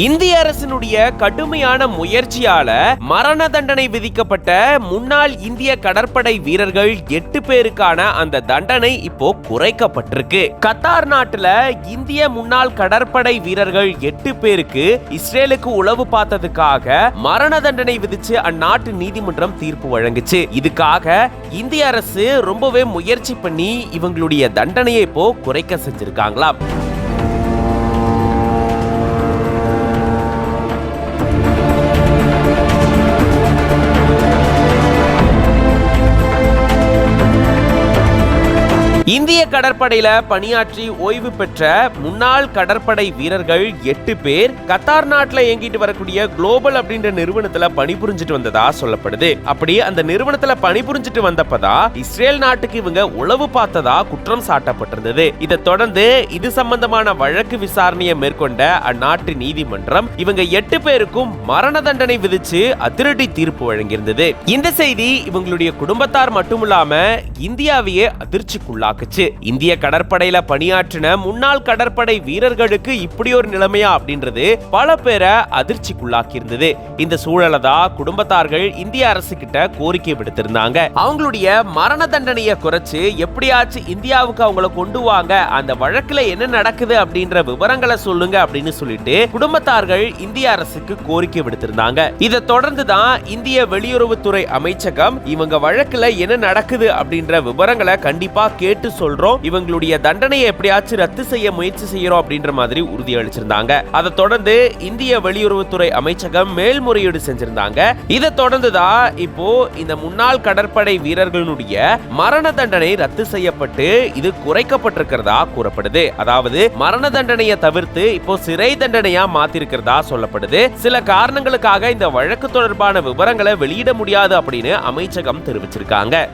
இந்திய அரசினுடைய கடுமையான முயற்சியால மரண தண்டனை விதிக்கப்பட்ட முன்னாள் இந்திய கடற்படை வீரர்கள் 8 பேருக்கான அந்த தண்டனை இப்போ குறைக்கப்பட்டிருக்கு. கத்தார் நாட்டுல இந்திய முன்னாள் கடற்படை வீரர்கள் 8 பேருக்கு இஸ்ரேலுக்கு உளவு பார்த்ததுக்காக மரண தண்டனை விதிச்சு அந்நாட்டு நீதிமன்றம் தீர்ப்பு வழங்குச்சு. இதுக்காக இந்திய அரசு ரொம்பவே முயற்சி பண்ணி இவங்களுடைய தண்டனையை இப்போ குறைக்க செஞ்சிருக்காங்களாம். இந்திய கடற்படையில பணியாற்றி ஓய்வு பெற்ற முன்னாள் கடற்படை வீரர்கள் 8 பேர் கத்தார் நாட்டுல இயங்கிட்டு வரக்கூடிய குளோபல் அப்படின்ற நிறுவனத்துல பணிபுரிஞ்சிட்டு வந்ததா சொல்லப்படுது. அப்படி அந்த நிறுவனத்துல பணிபுரிஞ்சிட்டு வந்தப்பதான் இஸ்ரேல் நாட்டுக்கு இவங்க உளவு பார்த்ததா குற்றம் சாட்டப்பட்டிருந்தது. இதை தொடர்ந்து இது சம்பந்தமான வழக்கு விசாரணையை மேற்கொண்ட அந்நாட்டு நீதிமன்றம் இவங்க 8 பேருக்கும் மரண தண்டனை விதிச்சு அதிரடி தீர்ப்பு வழங்கியிருந்தது. இந்த செய்தி இவங்களுடைய குடும்பத்தார் மட்டுமில்லாம இந்தியாவையே அதிர்ச்சிக்குள்ளாக இந்திய கடற்படையில பணியாற்றின முன்னாள் கடற்படை வீரர்களுக்கு இப்படி ஒரு நிலைமையா அப்படின்றது பல பேரை அதிர்ச்சிக்குள்ளாக்கி இருந்தது. இந்த சூழலை தான் குடும்பத்தார்கள் இந்திய அரசு கிட்ட கோரிக்கை விடுத்திருந்தாங்க. அவங்களுடைய மரண தண்டனையை குறைச்சு எப்படியாச்சும் இந்தியாவுக்கு அவங்கள கொண்டு வாங்க, அந்த வழக்குல என்ன நடக்குது அப்படின்ற விவரங்களை சொல்லுங்க அப்படின்னு சொல்லிட்டு குடும்பத்தார்கள் இந்திய அரசுக்கு கோரிக்கை விடுத்திருந்தாங்க. இதை தொடர்ந்து தான் இந்திய வெளியுறவுத்துறை அமைச்சகம் இவங்க வழக்குல என்ன நடக்குது அப்படின்ற விவரங்களை கண்டிப்பா கேட்டு சொல்றோம், இவங்களுடைய தண்டனையை எப்படியாச்சும் ரத்து செய்ய முயற்சி செய்யறோம் அப்படின்ற மாதிரி உறுதி அளிச்சிருந்தாங்க. அதை தொடர்ந்து இந்திய வெளியுறவுத்துறை அமைச்சகம் மேல்முறையீடு செஞ்சிருந்தாங்க. இதை தொடர்ந்துதான் இப்போ இந்த முன்னாள் கடற்படை வீரர்களுடைய மரண தண்டனை ரத்து செய்யப்பட்டு இது குறைக்கப்பட்டிருக்கிறதா கூறப்படுது. அதாவது மரண தண்டனையை தவிர்த்து இப்போ சிறை தண்டனையா மாத்திருக்கிறதா சொல்லப்படுது. சில காரணங்களுக்காக இந்த வழக்கு தொடர்பான விவரங்களை வெளியிட முடியாது அப்படின்னு அமைச்சகம் தெரிவிச்சிருக்காங்க.